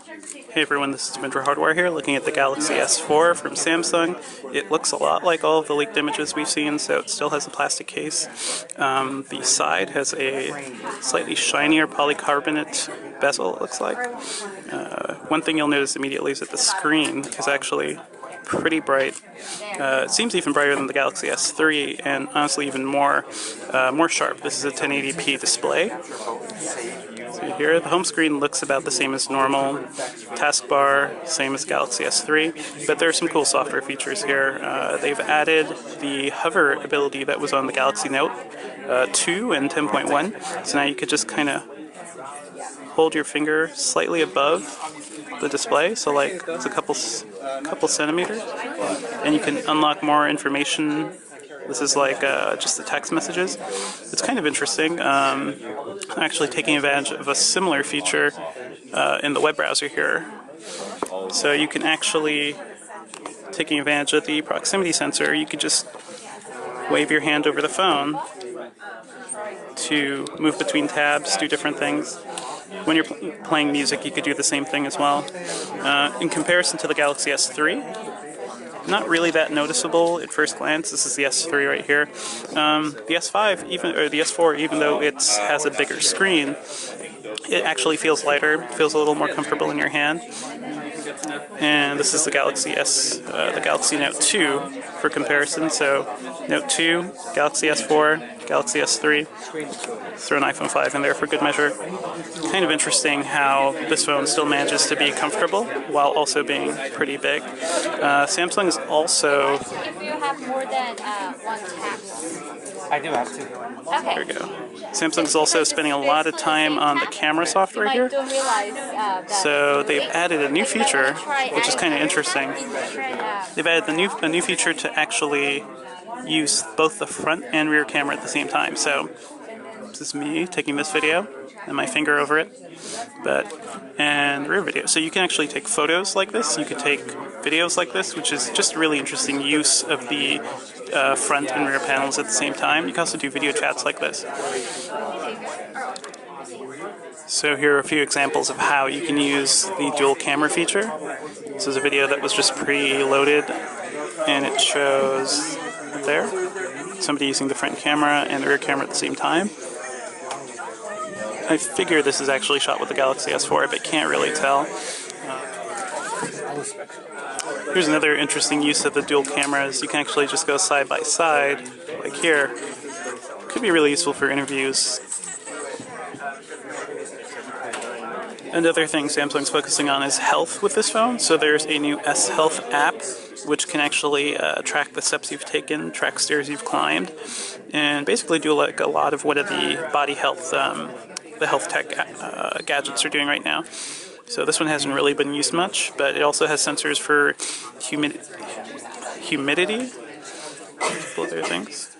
Hey everyone, this is Dimitra Hardware here, looking at the Galaxy S4 from Samsung. It looks a lot like all of the leaked images we've seen, so it still has a plastic case. The side has a slightly shinier polycarbonate bezel, it looks like. One thing you'll notice immediately is that the screen is actually pretty bright. It seems even brighter than the Galaxy S3, and honestly even more sharp. This is a 1080p display. So here, the home screen looks about the same as normal. Taskbar, same as Galaxy S3, but there are some cool software features here. They've added the hover ability that was on the Galaxy Note 2 and 10.1. So now you could just kind of hold your finger slightly above the display, so like it's a couple centimeters, and you can unlock more information. This is like just the text messages. It's kind of interesting. I'm actually taking advantage of a similar feature in the web browser here. So you can actually, taking advantage of the proximity sensor, you could just wave your hand over the phone to move between tabs, do different things. When you're playing music, you could do the same thing as well. In comparison to the Galaxy S3, not really that noticeable at first glance. This is the S3 right here. The S5, or the S4, even though it has a bigger screen, it actually feels lighter, feels a little more comfortable in your hand. And this is the Galaxy Note 2 for comparison. So Note 2, Galaxy S4, Galaxy S3. Throw an iPhone 5 in there for good measure. Kind of interesting how this phone still manages to be comfortable while also being pretty big. Samsung is also... If you have more than one tap. I do have two. Okay. There we go. Samsung is also spending a lot of time on the camera software here. So they've added a new feature, which is kind of interesting. They've added a new feature to actually use both the front and rear camera at the same time. So this is me taking this video and my finger over it, and rear video. So you can actually take photos like this, you could take videos like this, which is just a really interesting use of the front and rear panels at the same time. You can also do video chats like this. So here are a few examples of how you can use the dual camera feature. This is a video that was just pre-loaded, and it shows there somebody using the front camera and the rear camera at the same time. I figure this is actually shot with the Galaxy S4, but can't really tell. Here's another interesting use of the dual cameras. You can actually just go side by side, like here. Could be really useful for interviews. Another thing Samsung's focusing on is health with this phone. So there's a new S Health app, which can actually track the steps you've taken, track stairs you've climbed, and basically do like a lot of what the body health, the health tech gadgets are doing right now. So this one hasn't really been used much, but it also has sensors for humidity, couple other things.